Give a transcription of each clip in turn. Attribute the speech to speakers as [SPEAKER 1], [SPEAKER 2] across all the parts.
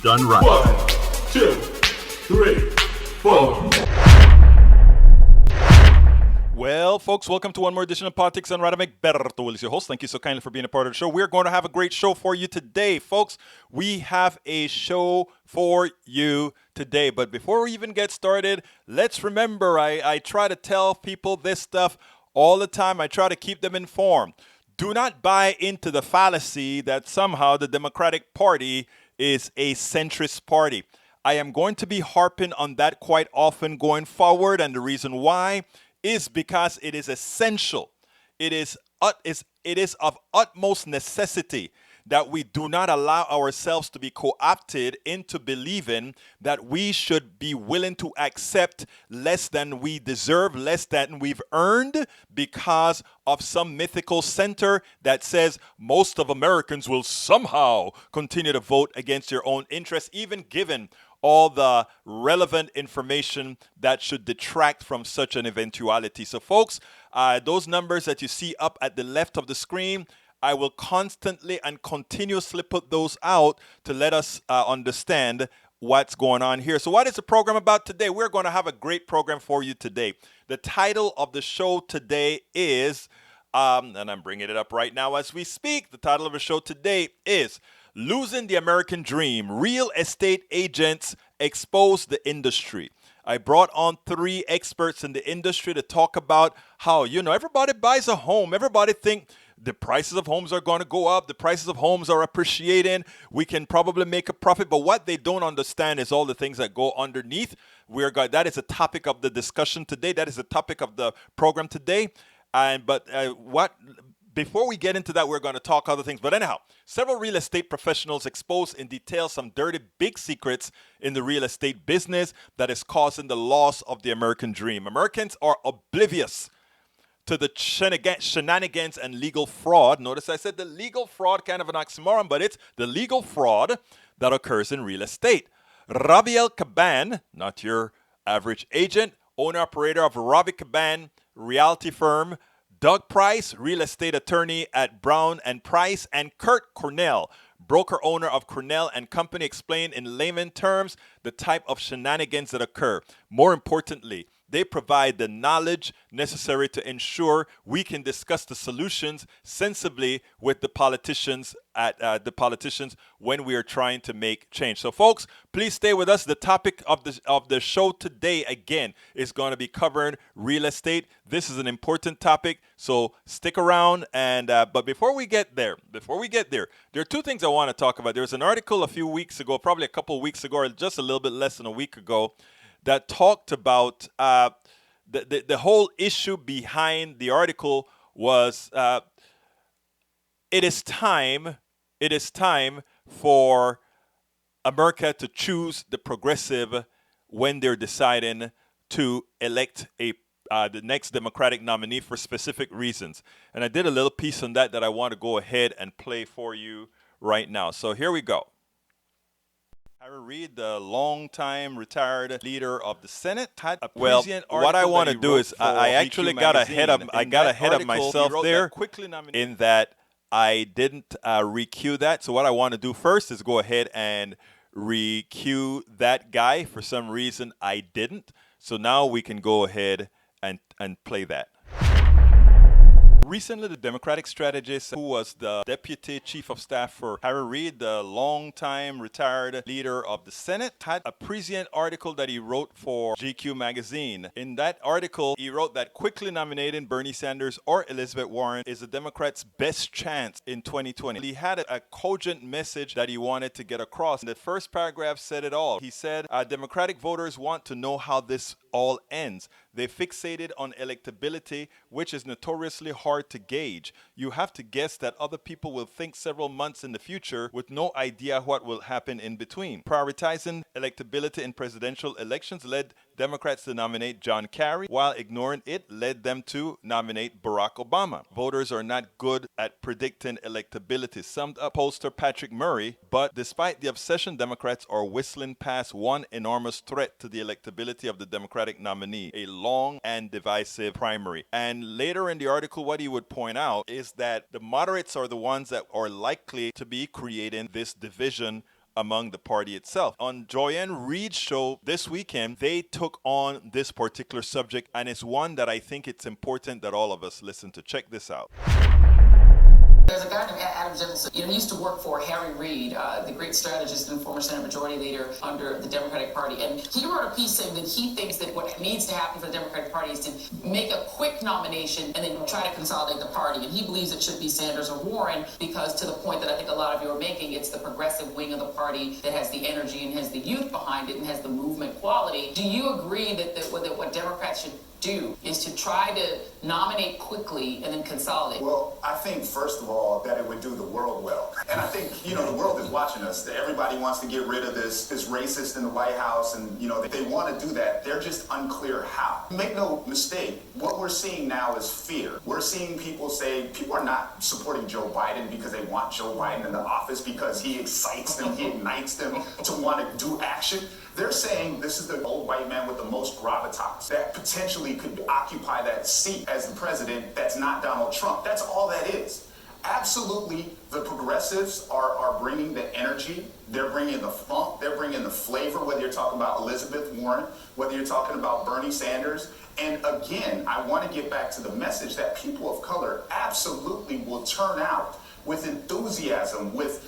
[SPEAKER 1] done right.
[SPEAKER 2] 1, 2, 3, 4.
[SPEAKER 3] Well, folks, welcome to one more edition of Politics on Radamic. Berto is your host. Thank you so kindly for being a part of the show. We're going to have a great show for you today, folks. We have a show for you today. But before we even get started, let's remember, I try to tell people this stuff all the time. I try to keep them informed. Do not buy into the fallacy that somehow the Democratic Party is a centrist party. I am going to be harping on that quite often going forward, and the reason why is because it is essential. It is of utmost necessity that we do not allow ourselves to be co-opted into believing that we should be willing to accept less than we deserve, less than we've earned, because of some mythical center that says most of Americans will somehow continue to vote against your own interests, even given all the relevant information that should detract from such an eventuality. So, folks, those numbers that you see up at the left of the screen, I will constantly and continuously put those out to let us understand what's going on here. So what is the program about today? We're going to have a great program for you today. The title of the show today is, and I'm bringing it up right now as we speak, the title of the show today is Losing the American Dream, Real Estate Agents Expose the Industry. I brought on 3 experts in the industry to talk about how, everybody buys a home. Everybody think the prices of homes are going to go up. The prices of homes are appreciating. We can probably make a profit. But what they don't understand is all the things that go underneath. That is a topic of the discussion today. That is the topic of the program today. Before we get into that, we're going to talk other things. But anyhow, several real estate professionals expose in detail some dirty big secrets in the real estate business that is causing the loss of the American dream. Americans are oblivious to the shenanigans and legal fraud. Notice I said the legal fraud, kind of an oxymoron, but it's the legal fraud that occurs in real estate. Rabiel Caban, not your average agent, owner-operator of Rabi Caban Realty Firm, Doug Price, real estate attorney at Brown and Price, and Kurt Cornell, broker owner of Cornell and Company, explain in layman terms the type of shenanigans that occur. More importantly, they provide the knowledge necessary to ensure we can discuss the solutions sensibly with the politicians when we are trying to make change. So, folks, please stay with us. The topic of the show today, again, is going to be covering real estate. This is an important topic, so stick around. And but before we get there, there are 2 things I want to talk about. There was an article a few weeks ago, probably a couple of weeks ago, or just a little bit less than a week ago, that talked about the whole issue behind the article was it is time for America to choose the progressive when they're deciding to elect the next Democratic nominee for specific reasons. And I did a little piece on that I want to go ahead and play for you right now. So here we go. Harry Reid, the longtime retired leader of the Senate, had a prescient article. What I want to do is I actually got ahead of myself there in that I didn't re-cue that. So what I want to do first is go ahead and re-cue that guy. For some reason, I didn't. So now we can go ahead and play that. Recently, the Democratic strategist who was the deputy chief of staff for Harry Reid, the longtime retired leader of the Senate, had a prescient article that he wrote for GQ magazine. In that article, he wrote that quickly nominating Bernie Sanders or Elizabeth Warren is the Democrats' best chance in 2020. He had a cogent message that he wanted to get across. The first paragraph said it all. He said, Democratic voters want to know how this all ends. They fixated on electability, which is notoriously hard to gauge. You have to guess that other people will think several months in the future with no idea what will happen in between. Prioritizing electability in presidential elections led Democrats to nominate John Kerry, while ignoring it led them to nominate Barack Obama. Voters are not good at predicting electability, summed up pollster Patrick Murray, but despite the obsession, Democrats are whistling past one enormous threat to the electability of the Democratic nominee, a long and divisive primary. And later in the article, what he would point out is that the moderates are the ones that are likely to be creating this division among the party itself. On Joyanne Reed's show this weekend, they took on this particular subject, and it's one that I think it's important that all of us listen to. Check this out.
[SPEAKER 1] There's a guy named Adam Jefferson. He used to work for Harry Reid, the great strategist and former Senate Majority Leader under the Democratic Party. And he wrote a piece saying that he thinks that what needs to happen for the Democratic Party is to make a quick nomination and then try to consolidate the party. And he believes it should be Sanders or Warren because, to the point that I think a lot of you are making, it's the progressive wing of the party that has the energy and has the youth behind it and has the movement quality. Do you agree that what Democrats should do is to try to nominate quickly and then consolidate?
[SPEAKER 4] Well, I think, first of all, that it would do the world well. And I think, the world is watching us. Everybody wants to get rid of this racist in the White House, and, they want to do that. They're just unclear how. Make no mistake, what we're seeing now is fear. We're seeing people say, people are not supporting Joe Biden because they want Joe Biden in the office because he excites them, he ignites them to want to do action. They're saying this is the old white man with the most gravitas that potentially could occupy that seat as the president that's not Donald Trump. That's all that is. Absolutely, the progressives are bringing the energy. They're bringing the funk. They're bringing the flavor, whether you're talking about Elizabeth Warren, whether you're talking about Bernie Sanders. And again, I want to get back to the message that people of color absolutely will turn out with enthusiasm, with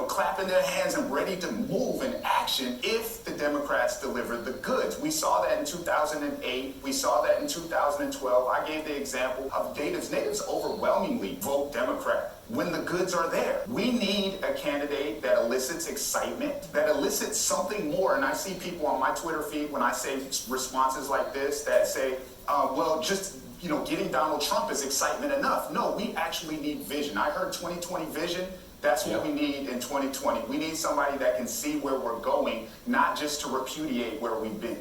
[SPEAKER 4] clapping their hands and ready to move in action if the Democrats deliver the goods. We saw that in 2008. We saw that in 2012. I gave the example of natives. Natives overwhelmingly vote Democrat when the goods are there. We need a candidate that elicits excitement, that elicits something more. And I see people on my Twitter feed when I say responses like this that say, getting Donald Trump is excitement enough. No, we actually need vision. I heard 2020 vision. That's what we need in 2020. We need somebody that can see where we're going, not just to repudiate where we've been.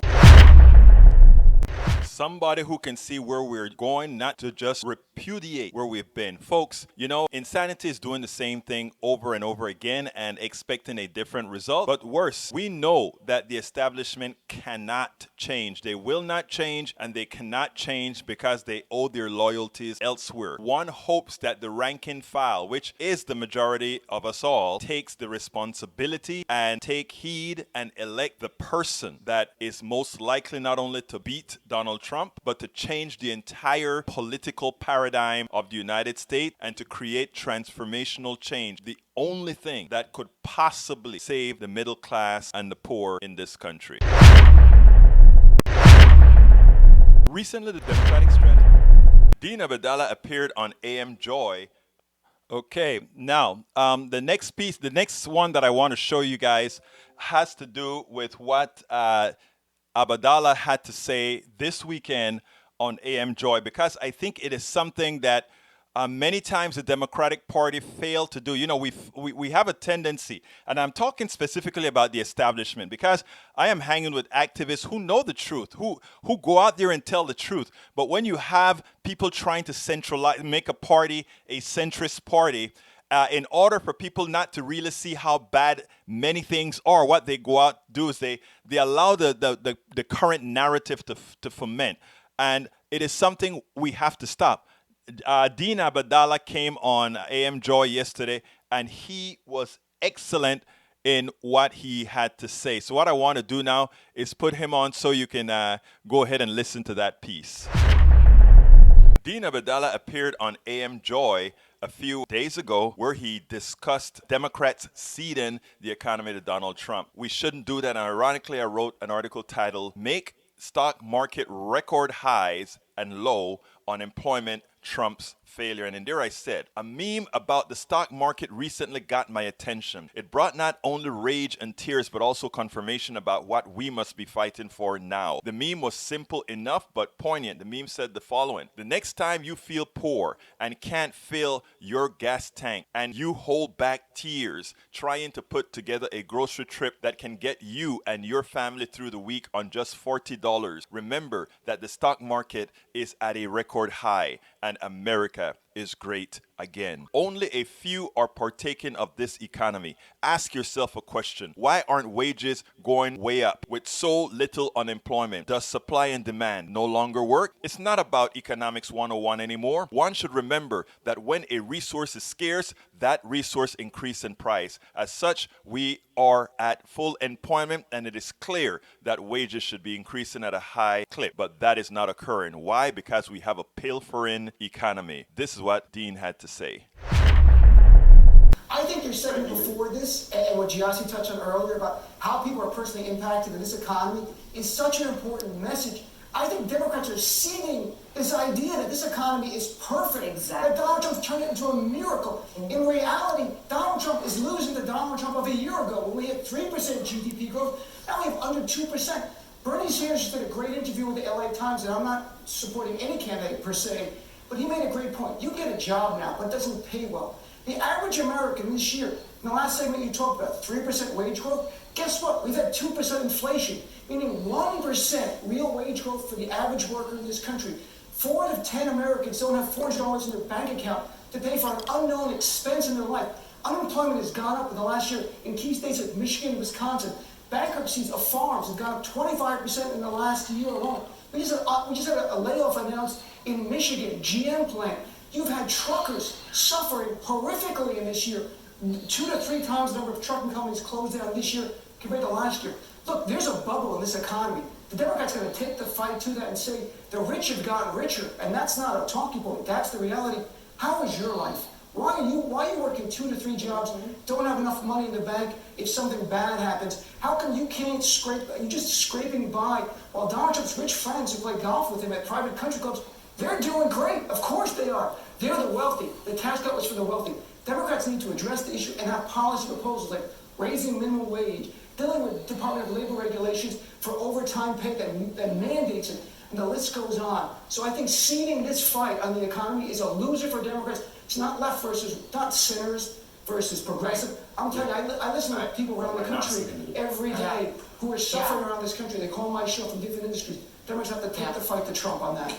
[SPEAKER 3] Somebody who can see where we're going, not to just repudiate where we've been. Folks, insanity is doing the same thing over and over again and expecting a different result. But worse, we know that the establishment cannot change. They will not change, and they cannot change because they owe their loyalties elsewhere. One hopes that the rank and file, which is the majority of us all, takes the responsibility and take heed and elect the person that is most likely not only to beat Donald Trump, but to change the entire political paradigm of the United States and to create transformational change. The only thing that could possibly save the middle class and the poor in this country. Recently, the Democratic strategy. Dina Badala appeared on AM Joy. Okay, now the next one that I want to show you guys has to do with what Abdallah had to say this weekend on AM Joy, because I think it is something that many times the Democratic Party failed to do. We have a tendency, and I'm talking specifically about the establishment, because I am hanging with activists who know the truth, who go out there and tell the truth. But when you have people trying to centralize, make a party a centrist party, in order for people not to really see how bad many things are, what they go out do is they allow the current narrative to ferment. And it is something we have to stop. Dina Badala came on AM Joy yesterday, and he was excellent in what he had to say. So what I want to do now is put him on so you can go ahead and listen to that piece. Dina Badala appeared on AM Joy a few days ago where he discussed Democrats ceding the economy to Donald Trump. We shouldn't do that. And ironically, I wrote an article titled, "Make Stock Market Record Highs and Low, Unemployment Trump's Failure." And in there I said, a meme about the stock market recently got my attention. It brought not only rage and tears, but also confirmation about what we must be fighting for now. The meme was simple enough, but poignant. The meme said the following: the next time you feel poor and can't fill your gas tank, and you hold back tears trying to put together a grocery trip that can get you and your family through the week on just $40, remember that the stock market is at a record high, and America is great again. Only a few are partaking of this economy. Ask yourself a question. Why aren't wages going way up with so little unemployment? Does supply and demand no longer work? It's not about economics 101 anymore. One should remember that when a resource is scarce, that resource increases in price. As such, we are at full employment, and it is clear that wages should be increasing at a high clip. But that is not occurring. Why? Because we have a pilfering economy. This is what Dean had to say.
[SPEAKER 5] I think you're saying before this, and what Giassi touched on earlier about how people are personally impacted in this economy is such an important message. I think Democrats are seeding this idea that this economy is perfect, that Donald Trump's turned it into a miracle. In reality, Donald Trump is losing the Donald Trump of a year ago when we had 3% GDP growth. Now we have under 2%. Bernie Sanders just did a great interview with the LA Times, and I'm not supporting any candidate per se, but he made a great point. You get a job now, but it doesn't pay well. The average American this year, in the last segment you talked about, 3% wage growth, guess what? We've had 2% inflation, meaning 1% real wage growth for the average worker in this country. 4 out of 10 Americans don't have $400 in their bank account to pay for an unknown expense in their life. Unemployment has gone up in the last year in key states like Michigan and Wisconsin. Bankruptcies of farms have gone up 25% in the last year alone. We just had a layoff announced in Michigan, GM plant. You've had truckers suffering horrifically in this year. 2 to 3 times the number of trucking companies closed down this year compared to last year. Look, there's a bubble in this economy. The Democrats are going to take the fight to that and say the rich have gotten richer, and that's not a talking point. That's the reality. How is your life? Why are you working 2 to 3 jobs, don't have enough money in the bank if something bad happens? How come you can't you're just scraping by while Donald Trump's rich friends who play golf with him at private country clubs, they're doing great. Of course they are. They're the wealthy. The tax cut was for the wealthy. Democrats need to address the issue and have policy proposals like raising minimum wage, dealing with Department of Labor regulations for overtime pay that mandates it, and the list goes on. So I think seeding this fight on the economy is a loser for Democrats. It's not left versus, not sinners versus progressive. I'm telling you, I listen to people around the country every day who are suffering around this country. They call my show from different industries. Democrats have to take the fight to Trump on that.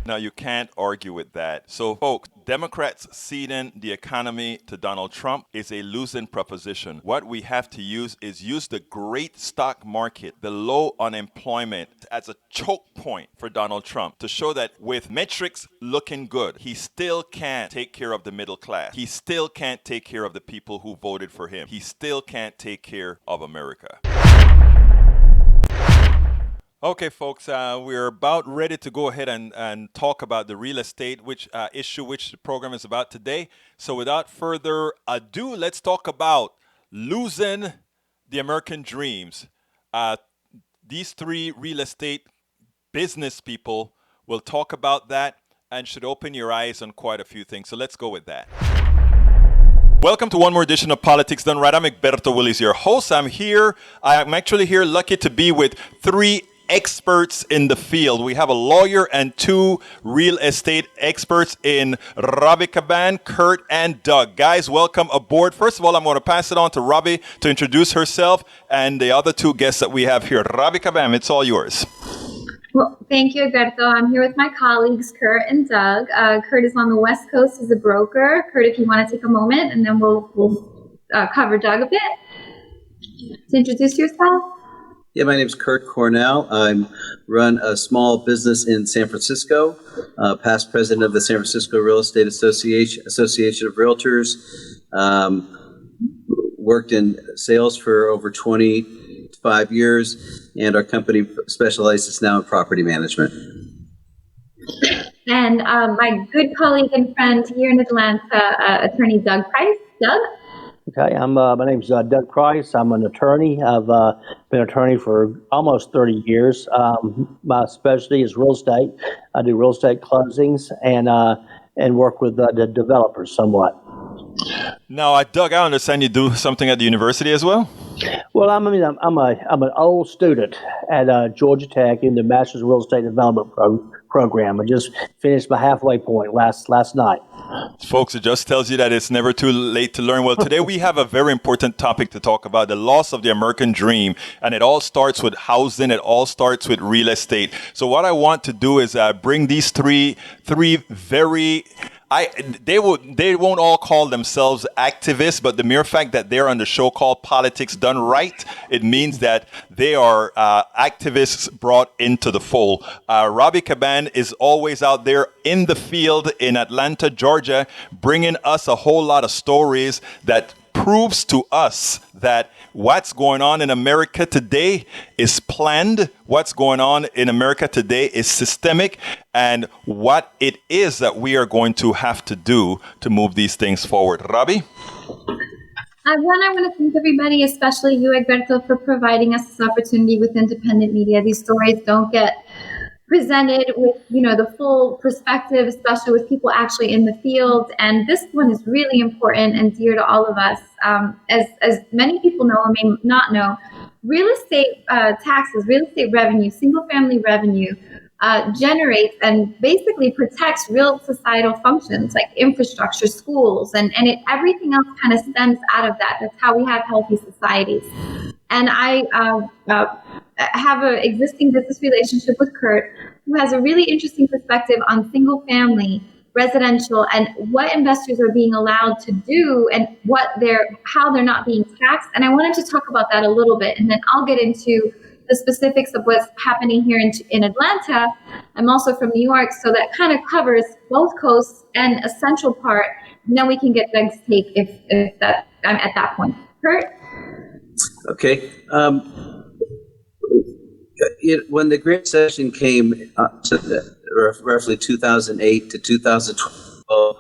[SPEAKER 3] Now, you can't argue with that. So, folks, Democrats ceding the economy to Donald Trump is a losing proposition. What we have to use is use the great stock market, the low unemployment as a choke point for Donald Trump to show that with metrics looking good, he still can't take care of the middle class. He still can't take care of the people who voted for him. He still can't take care of America. Okay, folks, we're about ready to go ahead and talk about the real estate issue which the program is about today. So without further ado, let's talk about losing the American dreams. These 3 real estate business people will talk about that and should open your eyes on quite a few things. So let's go with that. Welcome to one more edition of Politics Done Right. I'm Egberto Willies, your host. I'm actually here lucky to be with 3 experts in the field. We have a lawyer and 2 real estate experts in Robbie Caban, Kurt, and Doug. Guys, welcome aboard. First of all, I'm going to pass it on to Robbie to introduce herself and the other 2 guests that we have here. Robbie Caban, it's all yours.
[SPEAKER 6] Well, thank you, Egberto. I'm here with my colleagues, Kurt and Doug. Kurt is on the West Coast as a broker. Kurt, if you want to take a moment, and then we'll cover Doug a bit. To introduce yourself.
[SPEAKER 7] Yeah, my name is Kurt Cornell. I run a small business in San Francisco, past president of the San Francisco Real Estate Association of Realtors. Worked in sales for over 25 years, and our company specializes now in property management.
[SPEAKER 6] And my good colleague and friend here in Atlanta, attorney Doug Price. Doug?
[SPEAKER 8] Okay, my name's Doug Price. I'm an attorney. I've been an attorney for almost 30 years. My specialty is real estate. I do real estate closings and work with the developers somewhat.
[SPEAKER 3] Now, Doug, I understand you do something at the university as well?
[SPEAKER 8] Well, I'm an old student at Georgia Tech in the Master's Real Estate Development program. I just finished my halfway point last night.
[SPEAKER 3] Folks, it just tells you that it's never too late to learn. Well, today we have a very important topic to talk about, the loss of the American dream. And it all starts with housing. It all starts with real estate. So what I want to do is bring these three very... They won't all call themselves activists, but the mere fact that they're on the show called Politics Done Right, it means that they are activists brought into the fold. Robbie Caban is always out there in the field in Atlanta, Georgia, bringing us a whole lot of stories that proves to us that what's going on in America today is planned. What's going on in America today is systemic, and what it is that we are going to have to do to move these things forward. Robbie?
[SPEAKER 6] I want to thank everybody, especially you, Egberto, for providing us this opportunity with independent media. These stories don't get presented with, the full perspective, especially with people actually in the field. And this one is really important and dear to all of us. As many people know or may not know, real estate taxes, real estate revenue, single family revenue generates and basically protects real societal functions like infrastructure, schools, and everything else kind of stems out of that. That's how we have healthy societies. And I have an existing business relationship with Kurt, who has a really interesting perspective on single family residential and what investors are being allowed to do and how they're not being taxed. And I wanted to talk about that a little bit, and then I'll get into the specifics of what's happening here in Atlanta. I'm also from New York, so that kind of covers both coasts and a central part. And then we can get Doug's take if I'm at that point. Kurt?
[SPEAKER 7] Okay. When the Great Recession came to roughly 2008 to 2012,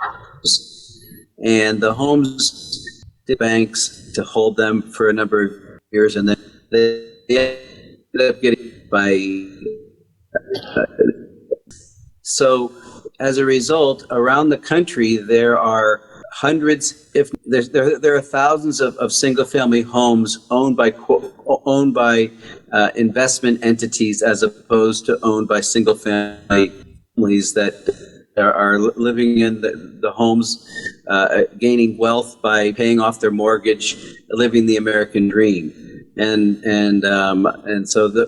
[SPEAKER 7] and the homes did banks to hold them for a number of years, and then they ended up getting by. So, as a result, around the country, there are hundreds, if there are thousands of single-family homes owned by investment entities, as opposed to owned by single-family families that are living in the homes, gaining wealth by paying off their mortgage, living the American dream, and so the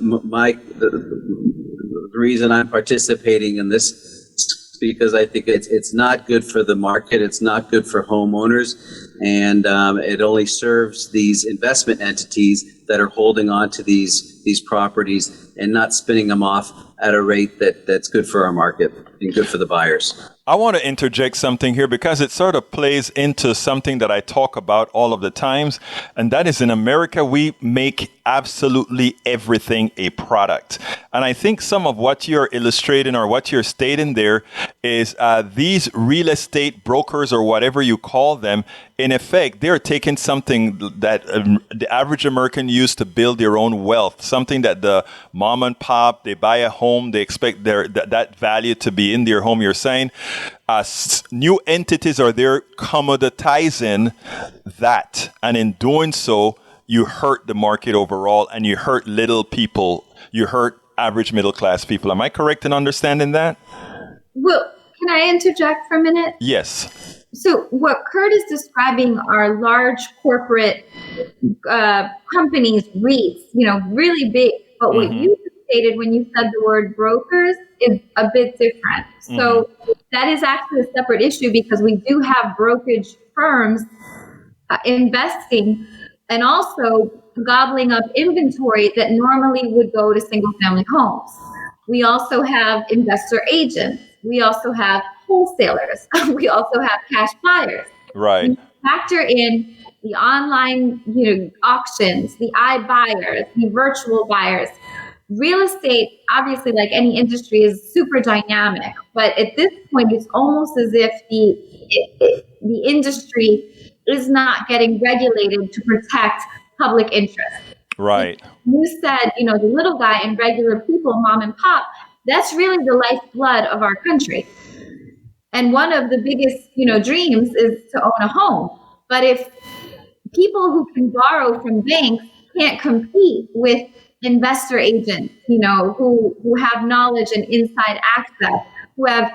[SPEAKER 7] reason I'm participating in this, because I think it's not good for the market, it's not good for homeowners, and it only serves these investment entities that are holding on to these properties and not spinning them off at a rate that's good for our market and good for the buyers.
[SPEAKER 3] I want to interject something here because it sort of plays into something that I talk about all of the times, and that is in America, we make absolutely everything a product. And I think some of what you're illustrating or what you're stating there is these real estate brokers or whatever you call them, in effect, they're taking something that the average American used to build their own wealth, something that the mom and pop, they buy a home, they expect that value to be in their home. You're saying new entities are there commoditizing that. And in doing so, you hurt the market overall and you hurt little people. You hurt average middle class people. Am I correct in understanding that?
[SPEAKER 6] Well, can I interject for a minute?
[SPEAKER 3] Yes.
[SPEAKER 6] So what Kurt is describing are large corporate companies, REITs, really big. But what you stated when you said the word brokers is a bit different. So that is actually a separate issue because we do have brokerage firms investing and also gobbling up inventory that normally would go to single family homes. We also have investor agents. We also have wholesalers. We also have cash buyers.
[SPEAKER 3] Right.
[SPEAKER 6] We factor in the online, auctions, the iBuyers, the virtual buyers. Real estate, obviously, like any industry, is super dynamic. But at this point, it's almost as if the industry is not getting regulated to protect public interest.
[SPEAKER 3] Right.
[SPEAKER 6] You said, the little guy and regular people, mom and pop, that's really the lifeblood of our country. And one of the biggest, dreams is to own a home. But if people who can borrow from banks can't compete with investor agents, who have knowledge and inside access, who have,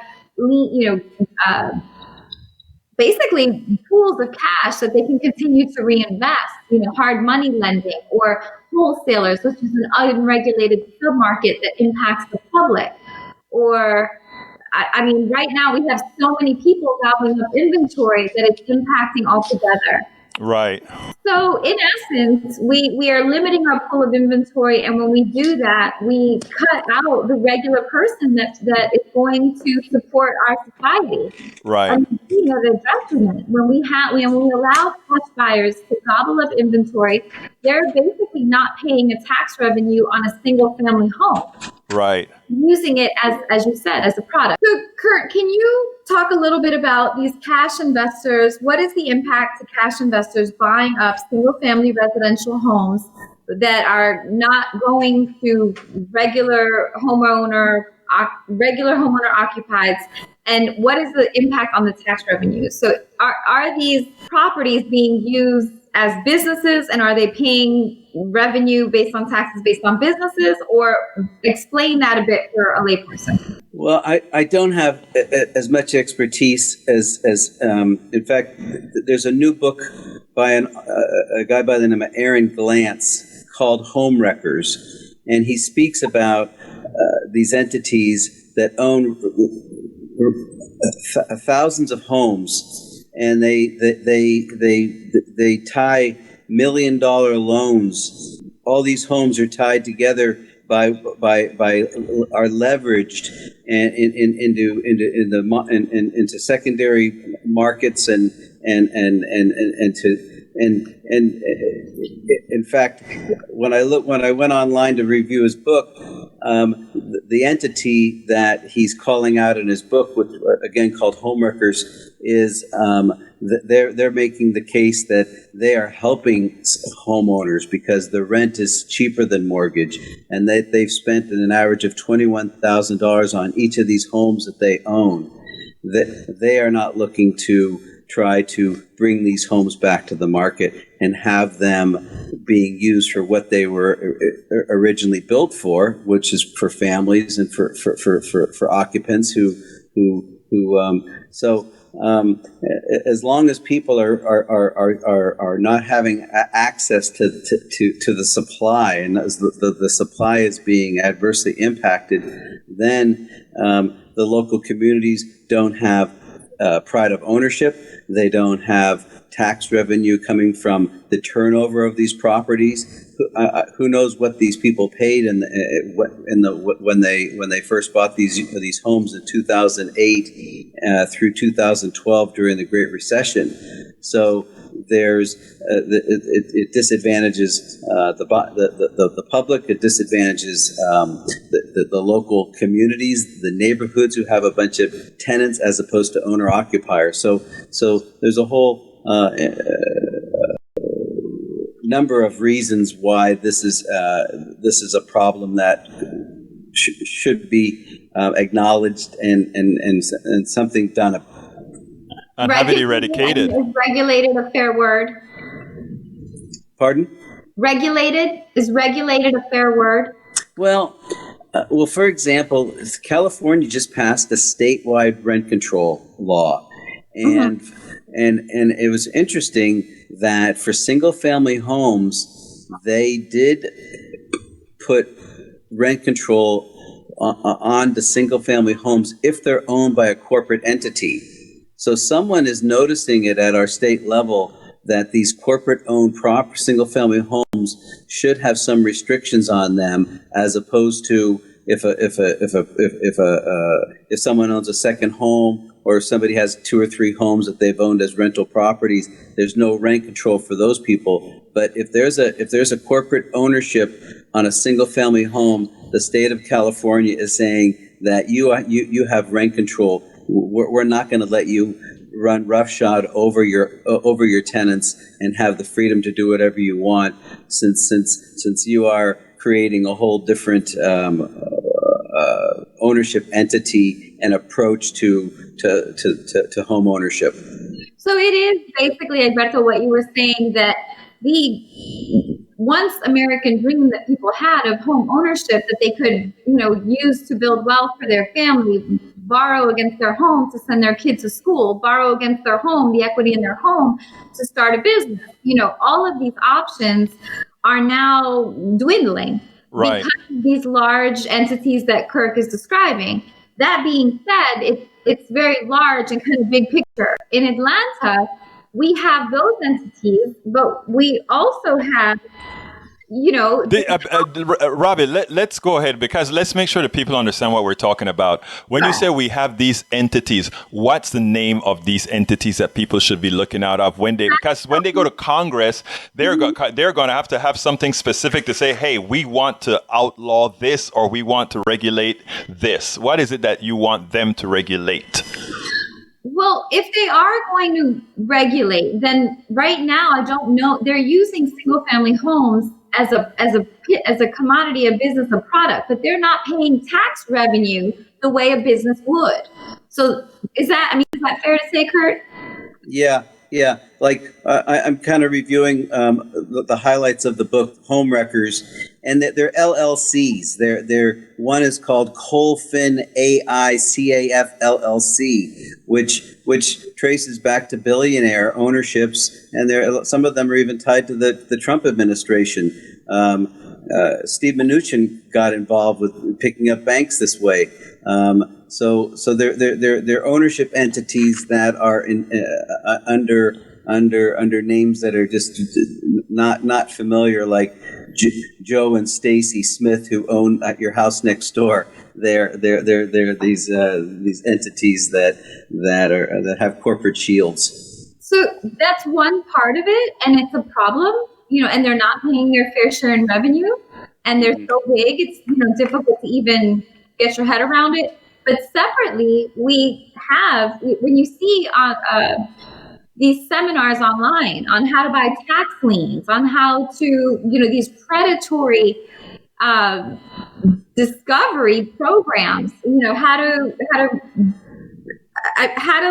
[SPEAKER 6] basically pools of cash that they can continue to reinvest, hard money lending, or wholesalers, which is an unregulated submarket that impacts the public. Or, right now we have so many people gobbling up inventory that it's impacting altogether.
[SPEAKER 3] Right.
[SPEAKER 6] So in essence, we are limiting our pool of inventory, and when we do that, we cut out the regular person that is going to support our society.
[SPEAKER 3] Right.
[SPEAKER 6] The detriment when we allow cash buyers to gobble up inventory, they're basically not paying a tax revenue on a single family home.
[SPEAKER 3] Right.
[SPEAKER 6] Using it as you said, as a product. So Kurt, can you talk a little bit about these cash investors? What is the impact to cash investors buying up single family residential homes that are not going to regular homeowner occupieds? And what is the impact on the tax revenues? So are these properties being used as businesses, and are they paying revenue based on taxes based on businesses? Or explain that a bit for a layperson.
[SPEAKER 7] Well, I don't have as much expertise as in fact, there's a new book by a guy by the name of Aaron Glantz called Home Wreckers, and he speaks about these entities that own thousands of homes, and they tie $1 million loans. All these homes are tied together by are leveraged and into secondary markets and in fact, when I went online to review his book, the entity that he's calling out in his book, which again called Homewreckers, is they're making the case that they are helping homeowners because the rent is cheaper than mortgage, and they've spent an average of $21,000 on each of these homes that they own. That they are not looking to try to bring these homes back to the market and have them being used for what they were originally built for, which is for families and for occupants as long as people are not having access to the supply, and the supply is being adversely impacted, then the local communities don't have pride of ownership. They don't have tax revenue coming from the turnover of these properties. Who knows what these people paid when they first bought these homes in 2008 through 2012 during the Great Recession. So there's it disadvantages the public. It disadvantages the local communities, the neighborhoods who have a bunch of tenants as opposed to owner occupiers. So there's a whole number of reasons why this is a problem that should be acknowledged and something done.
[SPEAKER 3] And have it eradicated.
[SPEAKER 6] Is regulated a fair word?
[SPEAKER 7] Pardon?
[SPEAKER 6] Is regulated a fair word?
[SPEAKER 7] Well, for example, California just passed a statewide rent control law, and it was interesting that for single-family homes, they did put rent control on the single-family homes if they're owned by a corporate entity. So someone is noticing it at our state level that these corporate-owned single-family homes should have some restrictions on them, as opposed to if someone owns a second home, or if somebody has 2 or 3 homes that they've owned as rental properties, there's no rent control for those people. But if there's a corporate ownership on a single-family home, the state of California is saying that you have rent control. We're not going to let you run roughshod over your tenants and have the freedom to do whatever you want, since you are creating a whole different ownership entity and approach to home ownership. So
[SPEAKER 6] it is basically, Alberto, what you were saying, that once American dream that people had of home ownership that they could, use to build wealth for their family, borrow against their home to send their kids to school, borrow against their home, the equity in their home to start a business. All of these options are now dwindling
[SPEAKER 3] Right.
[SPEAKER 6] because of these large entities that Kirk is describing. That being said, it's very large and kind of big picture. In Atlanta, we have those entities, but we also have,
[SPEAKER 3] Robbie, let's go ahead because let's make sure that people understand what we're talking about. When you say we have these entities, what's the name of these entities that people should be looking out of because when they go to Congress, they're going to have something specific to say, hey, we want to outlaw this or we want to regulate this. What is it that you want them to regulate?
[SPEAKER 6] Well, if they are going to regulate, then right now I don't know. They're using single-family homes as a commodity, a business, a product, but they're not paying tax revenue the way a business would. So is that fair to say, Kurt?
[SPEAKER 7] Yeah. Like I'm kind of reviewing the highlights of the book Home Wreckers, and they're LLCs. They're one is called Colfin AICAF LLC, which traces back to billionaire ownerships, and some of them are even tied to the Trump administration. Steve Mnuchin got involved with picking up banks this way. So they're ownership entities that are under names that are just not familiar, like Joe and Stacy Smith, who own your house next door. They're these entities that have corporate shields.
[SPEAKER 6] So that's one part of it, and it's a problem, and they're not paying their fair share in revenue, and they're so big, it's difficult to even get your head around it. But separately, we have, when you see these seminars online on how to buy tax liens, on how to, these predatory discovery programs, how to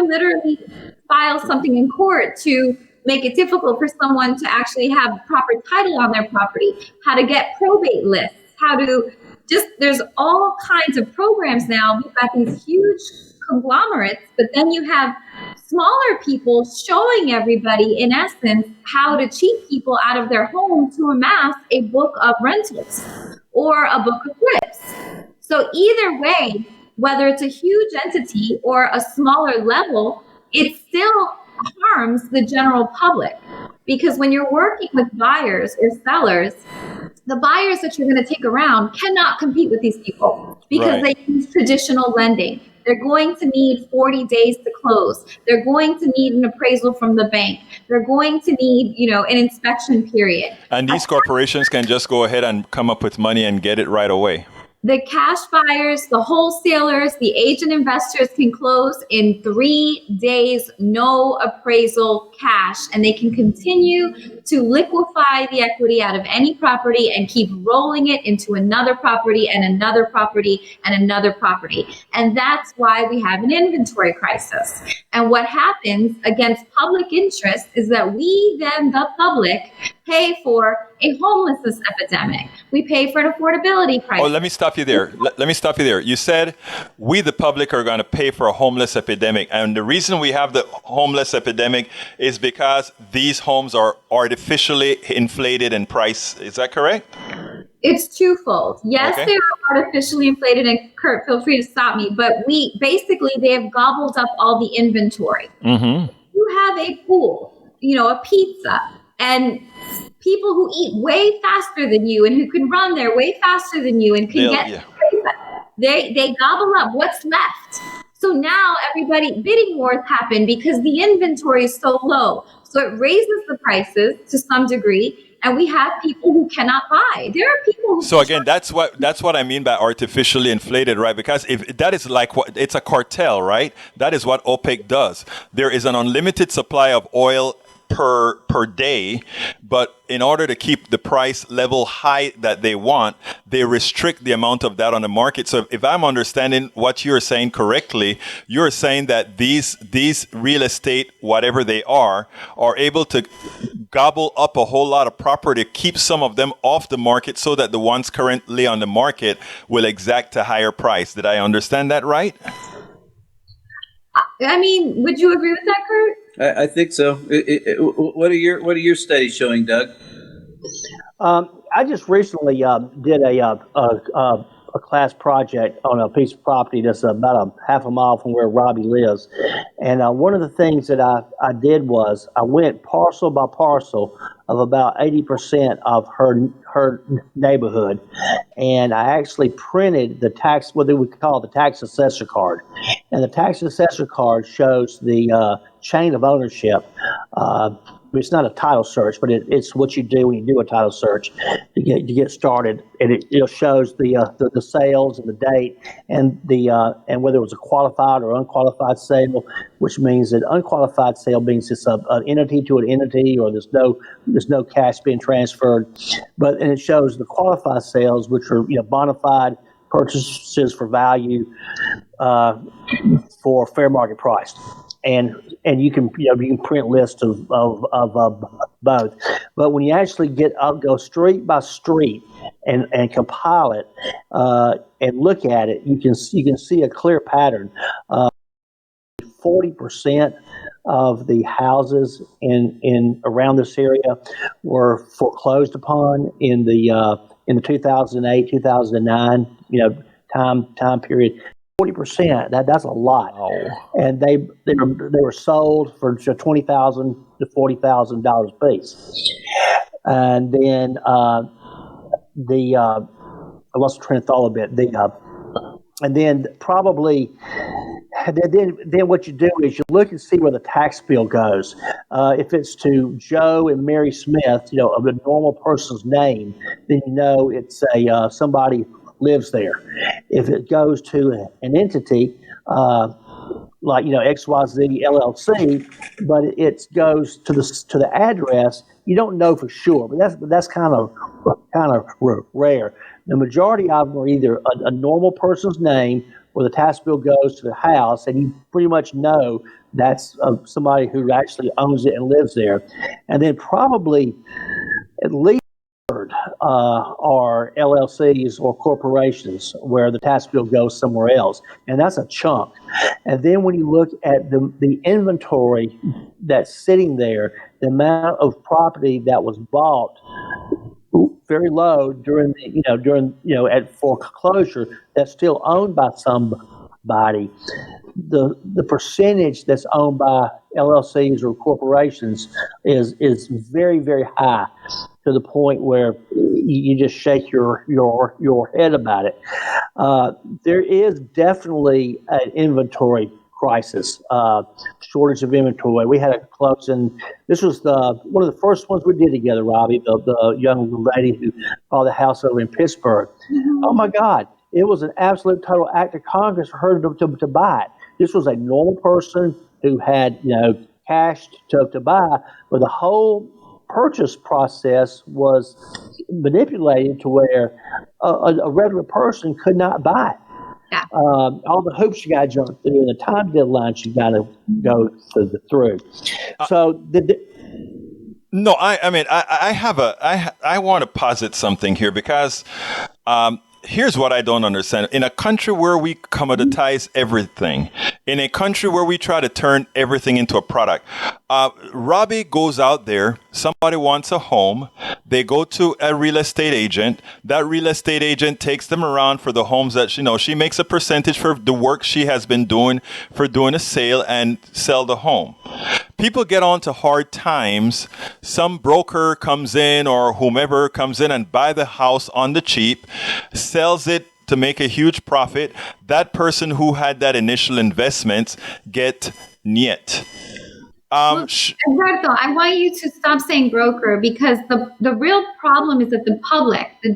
[SPEAKER 6] literally file something in court to make it difficult for someone to actually have proper title on their property, how to get probate lists, there's all kinds of programs now. We've got these huge conglomerates, but then you have smaller people showing everybody, in essence, how to cheat people out of their home to amass a book of rentals or a book of flips. So either way, whether it's a huge entity or a smaller level, it still harms the general public. Because when you're working with buyers or sellers, the buyers that you're going to take around cannot compete with these people because they use traditional lending. They're going to need 40 days to close. They're going to need an appraisal from the bank. They're going to need, an inspection period.
[SPEAKER 3] And these corporations can just go ahead and come up with money and get it right away.
[SPEAKER 6] The cash buyers, the wholesalers, the agent investors can close in 3 days, no appraisal, cash, and they can continue to liquefy the equity out of any property and keep rolling it into another property and another property and another property. And that's why we have an inventory crisis. And what happens against public interest is that we then, the public, pay for a homelessness epidemic. We pay for an affordability crisis.
[SPEAKER 3] Oh, let me stop you there. Let me stop you there. You said we, the public, are going to pay for a homeless epidemic. And the reason we have the homeless epidemic is because these homes are artificially inflated in price. Is that correct?
[SPEAKER 6] It's twofold. Yes,
[SPEAKER 3] Okay.
[SPEAKER 6] they are artificially inflated, and Kurt, feel free to stop me, but they have gobbled up all the inventory.
[SPEAKER 3] Mm-hmm.
[SPEAKER 6] You have a pool, a pizza, and people who eat way faster than you and who can run there way faster than you and can they gobble up what's left. So now bidding wars happen because the inventory is so low. So it raises the prices to some degree, and we have people who cannot buy. There are people who...
[SPEAKER 3] So again, that's what I mean by artificially inflated, right? Because if that is it's a cartel, right? That is what OPEC does. There is an unlimited supply of oil per day, but in order to keep the price level high that they want, they restrict the amount of that on the market. So if I'm understanding what you're saying correctly, you're saying that these real estate, whatever they are able to gobble up a whole lot of property, keep some of them off the market so that the ones currently on the market will exact a higher price. Did I understand that right?
[SPEAKER 6] I mean, would you agree with that, Kurt?
[SPEAKER 7] I think so. What are your studies showing, Doug?
[SPEAKER 8] I just recently did a class project on a piece of property that's about a half a mile from where Robbie lives. And one of the things that I did was I went parcel by parcel of about 80% of her neighborhood. And I actually printed the tax, what they would call the tax assessor card. And the tax assessor card shows the chain of ownership. It's not a title search, but it's what you do when you do a title search to get started, and it shows the sales and the date and and whether it was a qualified or unqualified sale, which means that unqualified sale means it's an entity to an entity, or there's no cash being transferred, and it shows the qualified sales, which are bona fide purchases for value for fair market price. And you can print lists of both, but when you actually go street by street and compile it and look at it, you can see a clear pattern. 40% of the houses in around this area were foreclosed upon in the 2008-2009 time period. 40%. That's a lot.
[SPEAKER 3] Oh.
[SPEAKER 8] And they were sold for $20,000 to $40,000 a piece. And then I lost train of thought a bit. And then probably then what you do is you look and see where the tax bill goes. If it's to Joe and Mary Smith, of a normal person's name, then it's somebody lives there. If it goes to an entity like XYZ LLC, but it goes to the address, you don't know for sure. But that's kind of rare. The majority of them are either a normal person's name, or the tax bill goes to the house, and you pretty much know that's somebody who actually owns it and lives there. And then probably at least are LLCs or corporations where the tax bill goes somewhere else, and that's a chunk. And then when you look at the inventory that's sitting there, the amount of property that was bought very low during at foreclosure that's still owned by somebody, the percentage that's owned by LLCs or corporations is very, very high, to the point where you just shake your head about it. There is definitely an inventory crisis, shortage of inventory. We had a closing. This was one of the first ones we did together, Robbie, the young lady who bought the house over in Pittsburgh. Mm-hmm. Oh my God, it was an absolute total act of Congress for her to buy it. This was a normal person who had cash to buy, but the whole purchase process was manipulated to where a regular person could not buy it.
[SPEAKER 6] Yeah.
[SPEAKER 8] All the hoops you got to jump through, and the time deadlines you got to go through. So
[SPEAKER 3] No, I want to posit something here, because here's what I don't understand. In a country where we commoditize everything, in a country where we try to turn everything into a product, Robbie goes out there, somebody wants a home, they go to a real estate agent, that real estate agent takes them around for the homes that she makes a percentage for the work she has been doing for doing a sale and sell the home. People get onto hard times. Some broker comes in or whomever comes in and buy the house on the cheap, sells it to make a huge profit. That person who had that initial investment get niet.
[SPEAKER 6] Eduardo, I want you to stop saying broker, because the real problem is that the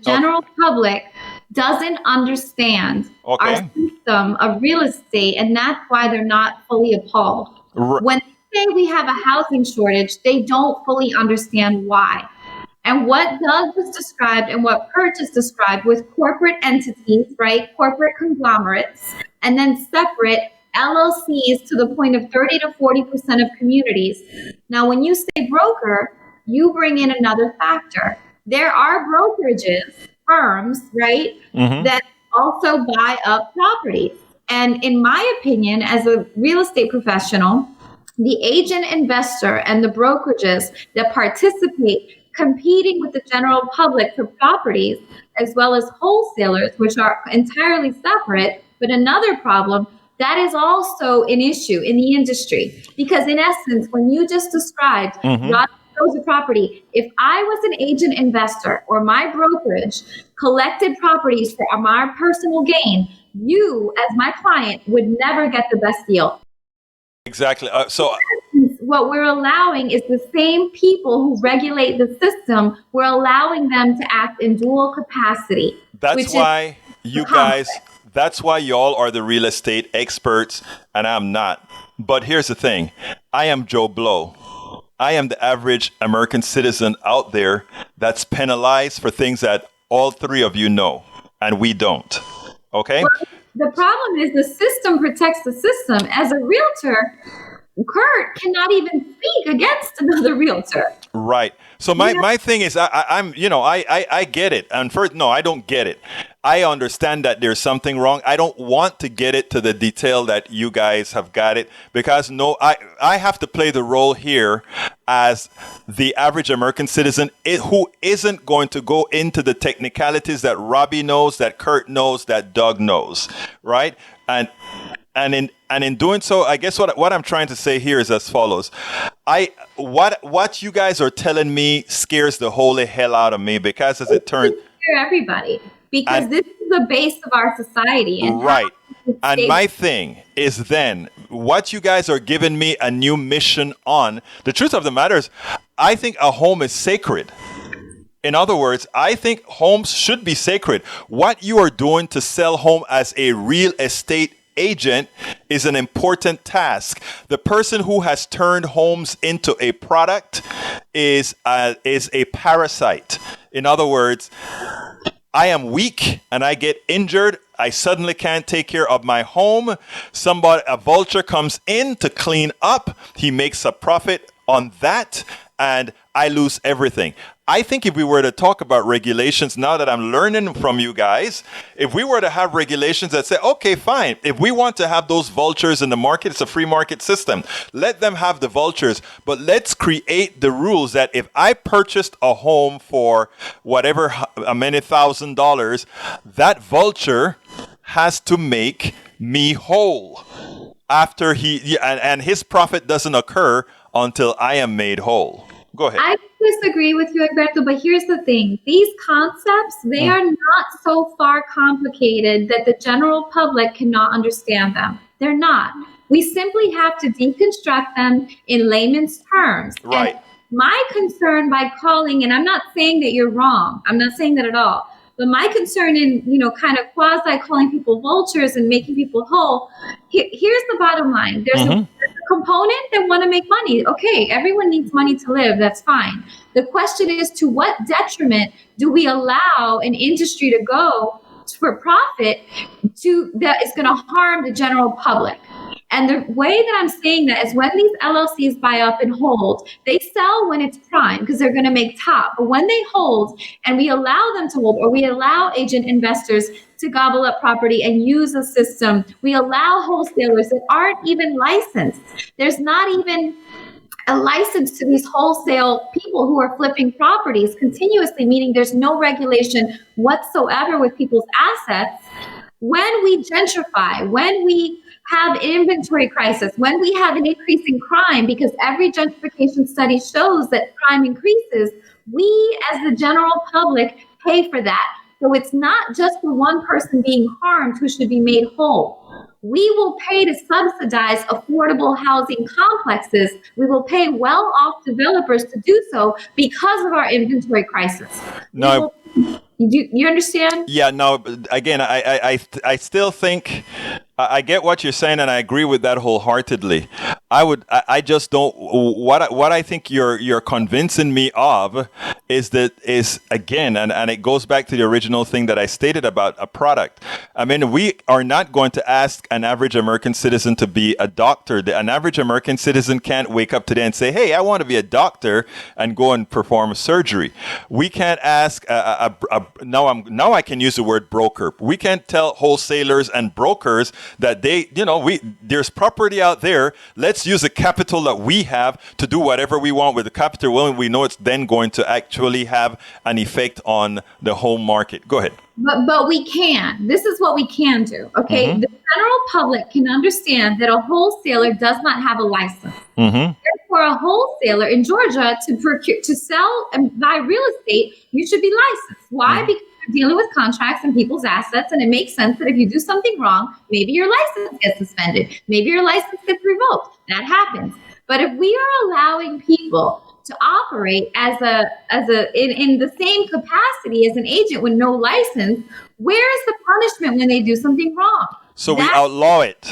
[SPEAKER 6] general public doesn't understand our system of real estate, and that's why they're not fully appalled. When they say we have a housing shortage, they don't fully understand why. And what Doug just described and what Kurt just described with corporate entities, right? Corporate conglomerates, and then separate LLCs to the point of 30 to 40% of communities. Now, when you say broker, you bring in another factor. There are brokerages, firms, right, that also buy up properties. And in my opinion, as a real estate professional, the agent investor and the brokerages that participate competing with the general public for properties, as well as wholesalers, which are entirely separate. But another problem, that is also an issue in the industry. Because in essence, when you just described Rob knows a property, if I was an agent investor or my brokerage collected properties for my personal gain, you as my client would never get the best deal.
[SPEAKER 3] Exactly. So
[SPEAKER 6] what we're allowing is the same people who regulate the system, we're allowing them to act in dual capacity.
[SPEAKER 3] that's why you guys, that's why y'all are the real estate experts and I'm not. But here's the thing. I am Joe Blow. I am the average American citizen out there that's penalized for things that all three of you know, and we don't. Okay?
[SPEAKER 6] Well, the problem is the system protects the system. As a realtor, Kurt cannot even speak against another realtor.
[SPEAKER 3] Right. So my thing is, I get it. And first, no, I don't get it. I understand that there's something wrong. I don't want to get it to the detail that you guys have got it because I have to play the role here as the average American citizen who isn't going to go into the technicalities that Robbie knows, that Kurt knows, that Doug knows, right? And in doing so, I guess what I'm trying to say here is as follows. What you guys are telling me scares the holy hell out of me because as it turns
[SPEAKER 6] everybody. Because this is the base of our society. And
[SPEAKER 3] right. And my thing is then, what you guys are giving me a new mission on, the truth of the matter is, I think a home is sacred. In other words, I think homes should be sacred. What you are doing to sell home as a real estate agent is an important task. The person who has turned homes into a product is a parasite. In other words, I am weak and I get injured. I suddenly can't take care of my home. A vulture comes in to clean up. He makes a profit on that and I lose everything. I think if we were to talk about regulations, now that I'm learning from you guys, if we were to have regulations that say, okay, fine, if we want to have those vultures in the market, it's a free market system. Let them have the vultures, but let's create the rules that if I purchased a home for whatever many $1,000s, that vulture has to make me whole after and his profit doesn't occur until I am made whole. Go ahead.
[SPEAKER 6] I disagree with you, Alberto, but here's the thing. These concepts, they are not so far complicated that the general public cannot understand them. They're not. We simply have to deconstruct them in layman's terms.
[SPEAKER 3] Right.
[SPEAKER 6] And my concern by calling, and I'm not saying that you're wrong. I'm not saying that at all. But my concern in, kind of quasi calling people vultures and making people whole, here's the bottom line. There's a component that want to make money. Okay, everyone needs money to live. That's fine. The question is, to what detriment do we allow an industry to go for profit that is going to harm the general public? And the way that I'm saying that is when these LLCs buy up and hold, they sell when it's prime because they're going to make top. But when they hold and we allow them to hold, or we allow agent investors to gobble up property and use a system, we allow wholesalers that aren't even licensed. There's not even a license to these wholesale people who are flipping properties continuously, meaning there's no regulation whatsoever with people's assets. When we gentrify, when we have an inventory crisis, when we have an increase in crime, because every gentrification study shows that crime increases, we as the general public pay for that. So it's not just the one person being harmed who should be made whole. We will pay to subsidize affordable housing complexes. We will pay well-off developers to do so because of our inventory crisis.
[SPEAKER 3] No.
[SPEAKER 6] You understand?
[SPEAKER 3] Yeah, no, again, I still think, I get what you're saying and I agree with that wholeheartedly. I just don't. What I think you're convincing me of is again, and it goes back to the original thing that I stated about a product. I mean, we are not going to ask an average American citizen to be a doctor. An average American citizen can't wake up today and say, "Hey, I want to be a doctor," and go and perform surgery. We can't ask now I can use the word broker. We can't tell wholesalers and brokers that there's property out there. Let's use the capital that we have to do whatever we want with the capital. Well, we know it's then going to actually have an effect on the home market. Go ahead.
[SPEAKER 6] But we can. This is what we can do. Okay. The general public can understand that a wholesaler does not have a license. Therefore, a wholesaler in Georgia to sell and buy real estate, you should be licensed. Why? Because you're dealing with contracts and people's assets, and it makes sense that if you do something wrong, maybe your license gets suspended, maybe your license gets revoked. That happens. But if we are allowing people to operate in the same capacity as an agent with no license, where is the punishment when they do something wrong?
[SPEAKER 3] So we outlaw it.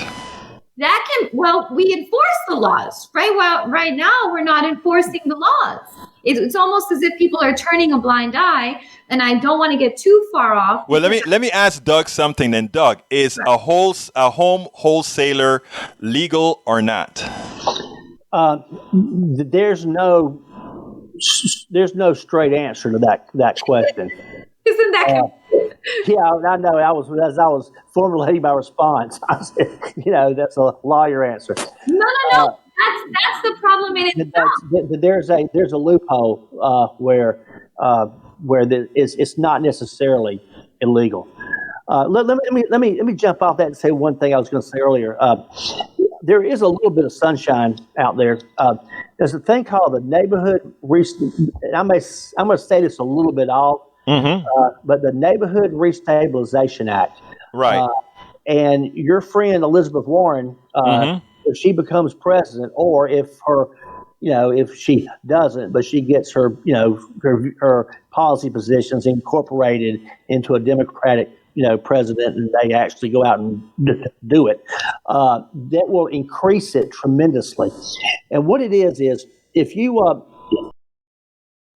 [SPEAKER 6] We enforce the laws, right? Well, right now we're not enforcing the laws. It's almost as if people are turning a blind eye, and I don't want to get too far off.
[SPEAKER 3] Well, let me ask Doug something then. Doug, is a home wholesaler legal or not?
[SPEAKER 8] There's no straight answer to that question.
[SPEAKER 6] Isn't that
[SPEAKER 8] Yeah, I know. As I was formulating my response, I said, that's a lawyer answer.
[SPEAKER 6] No. That's the problem in itself.
[SPEAKER 8] There's a loophole where it's not necessarily illegal. Let me jump off that and say one thing I was going to say earlier. There is a little bit of sunshine out there. There's a thing called the neighborhood. I'm going to say this a little bit off, but the Neighborhood Restabilization Act.
[SPEAKER 3] Right.
[SPEAKER 8] And your friend Elizabeth Warren, if she becomes president, or if she doesn't, but she gets her policy positions incorporated into a Democratic president, and they actually go out and do it, that will increase it tremendously. And what it is if you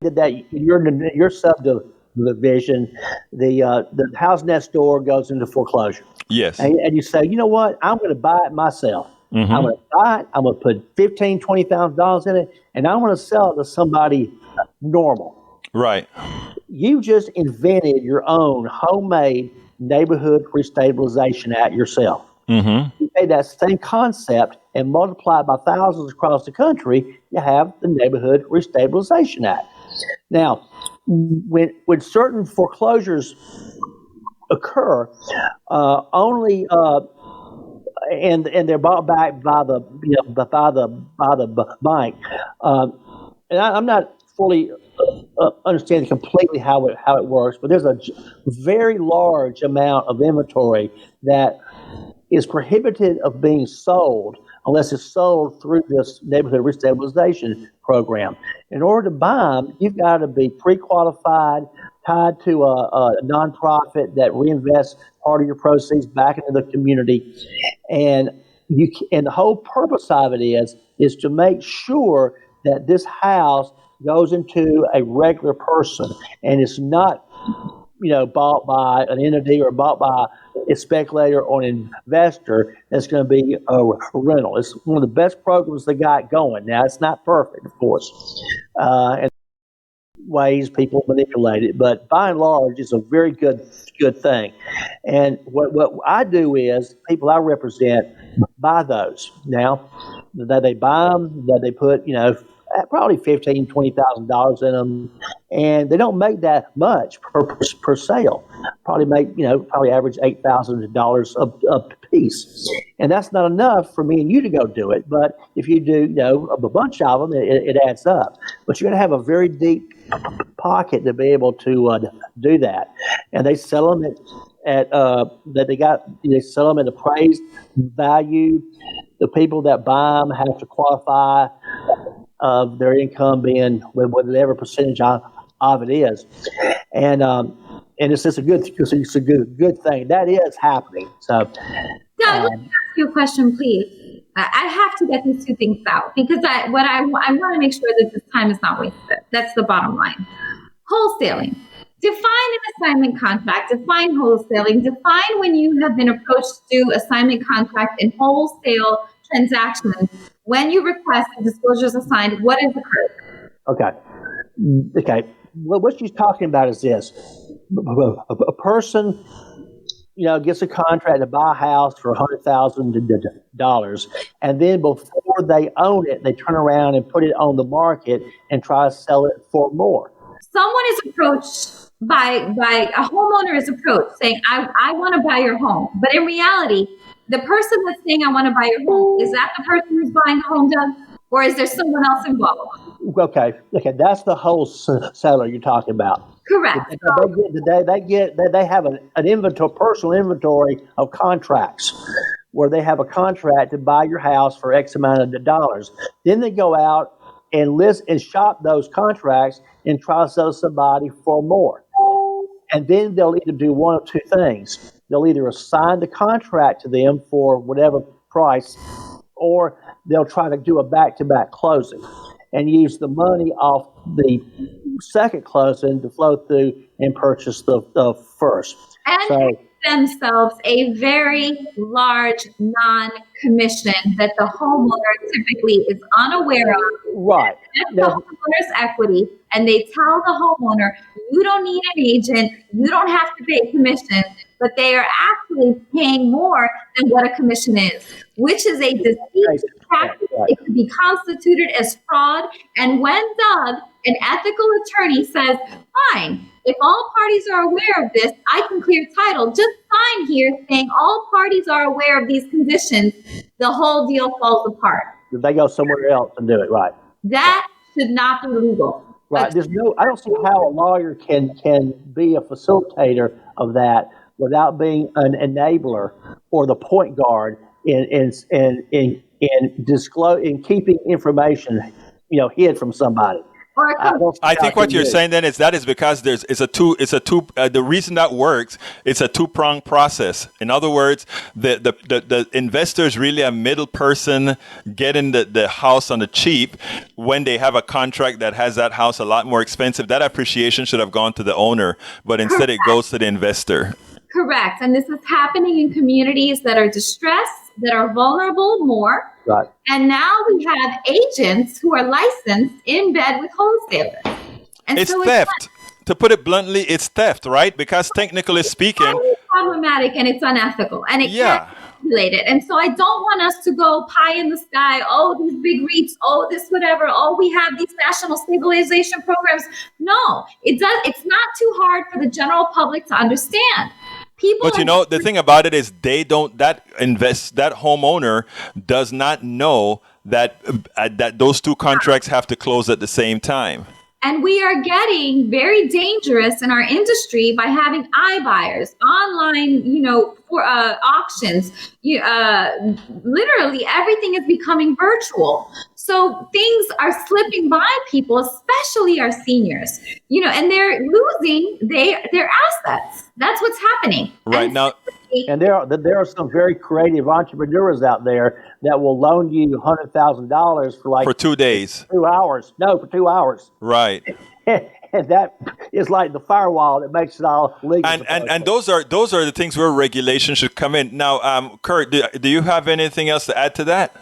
[SPEAKER 8] did that, your subdivision, the house next door goes into foreclosure.
[SPEAKER 3] Yes.
[SPEAKER 8] And you say, you know what, I'm going to buy it myself. I'm going to buy it. I'm going to put $15,000, $20,000 in it, and I want to sell it to somebody normal.
[SPEAKER 3] Right.
[SPEAKER 8] You just invented your own homemade Neighborhood Restabilization Act yourself. You take that same concept and multiply it by thousands across the country, you have the Neighborhood Restabilization Act. Now, when certain foreclosures occur, only and they're bought back by the bank, and I'm not fully understanding completely how it works, but there's a very large amount of inventory that is prohibited of being sold unless it's sold through this neighborhood restabilization program. In order to buy them, you've got to be pre-qualified, tied to a nonprofit that reinvests part of your proceeds back into the community, and the whole purpose of it is to make sure that this house goes into a regular person and it's not, bought by an entity or bought by a speculator or an investor that's going to be a rental. It's one of the best programs they got going. Now, it's not perfect, of course, and ways people manipulate it, but by and large, it's a very good thing. And what I do is people I represent buy those. Now, that they buy them, that they put, probably $15,000, $20,000 in them, and they don't make that much per sale. Probably average $8,000 a piece, and that's not enough for me and you to go do it. But if you do, a bunch of them, it adds up. But you're going to have a very deep pocket to be able to do that, and they sell them they sell them at appraised value. The people that buy them have to qualify of their income being whatever percentage of it is, and it's just a good thing that is happening. So,
[SPEAKER 6] Doug, let me ask you a question, please. I have to get these two things out because I want to make sure that this time is not wasted. That's the bottom line. Wholesaling. Define an assignment contract. Define wholesaling. Define when you have been approached to do assignment contract and wholesale transactions. When you request the disclosures assigned, what is occurred?
[SPEAKER 8] Okay. Well, what she's talking about is this: a person, gets a contract to buy a house for $100,000, and then before they own it, they turn around and put it on the market and try to sell it for more.
[SPEAKER 6] Someone is approached by a homeowner is approached saying, I want to buy your home. But in reality, the person that's saying, I want to buy your home, is that the person who's buying the home, Doug? Or is there someone else involved?
[SPEAKER 8] Okay, that's the wholesaler you're talking about.
[SPEAKER 6] Correct.
[SPEAKER 8] They have an inventory, personal inventory of contracts where they have a contract to buy your house for X amount of dollars. Then they go out and list and shop those contracts and try to sell somebody for more. And then they'll either do one of two things. They'll either assign the contract to them for whatever price, or they'll try to do a back-to-back closing and use the money off the second closing to flow through and purchase the first.
[SPEAKER 6] And themselves a very large non-commission that the homeowner typically is unaware of.
[SPEAKER 8] Right.
[SPEAKER 6] That's the homeowner's equity, and they tell the homeowner, you don't need an agent, you don't have to pay commission, but they are actually paying more than what a commission is, which is a deceitful practice. It could be constituted as fraud. And when Doug, an ethical attorney, says, fine, if all parties are aware of this, I can clear title. Just sign here saying all parties are aware of these conditions, the whole deal falls apart.
[SPEAKER 8] They go somewhere else and do it, right?
[SPEAKER 6] That should not be legal.
[SPEAKER 8] Right. I don't see how a lawyer can be a facilitator of that without being an enabler or the point guard in keeping information, hid from somebody.
[SPEAKER 3] I think what you're saying then is because the reason that works, it's a two-pronged process. In other words, the investor is really a middle person getting the house on the cheap when they have a contract that has that house a lot more expensive. That appreciation should have gone to the owner, but instead it goes to the investor.
[SPEAKER 6] Correct. And this is happening in communities that are distressed, that are vulnerable more.
[SPEAKER 8] Right.
[SPEAKER 6] And now we have agents who are licensed in bed with wholesalers. And
[SPEAKER 3] it's theft. To put it bluntly, it's theft, right? Because technically speaking,
[SPEAKER 6] it's problematic and it's unethical and it can't be regulated. And so I don't want us to go pie in the sky. Oh, these big REITs. Oh, this whatever. Oh, we have these national stabilization programs. No, it does. It's not too hard for the general public to understand. But
[SPEAKER 3] the thing about it is that homeowner does not know that those two contracts have to close at the same time.
[SPEAKER 6] And we are getting very dangerous in our industry by having iBuyers, online, for auctions. Literally everything is becoming virtual. So things are slipping by people, especially our seniors, and they're losing their assets. That's what's happening.
[SPEAKER 3] Right now.
[SPEAKER 8] And there are some very creative entrepreneurs out there that will loan you $100,000 for
[SPEAKER 3] 2 days.
[SPEAKER 8] 2 hours. No, for 2 hours.
[SPEAKER 3] Right.
[SPEAKER 8] And that is like the firewall that makes it all legal.
[SPEAKER 3] And those are the things where regulation should come in. Now, Kurt, do you have anything else to add to that?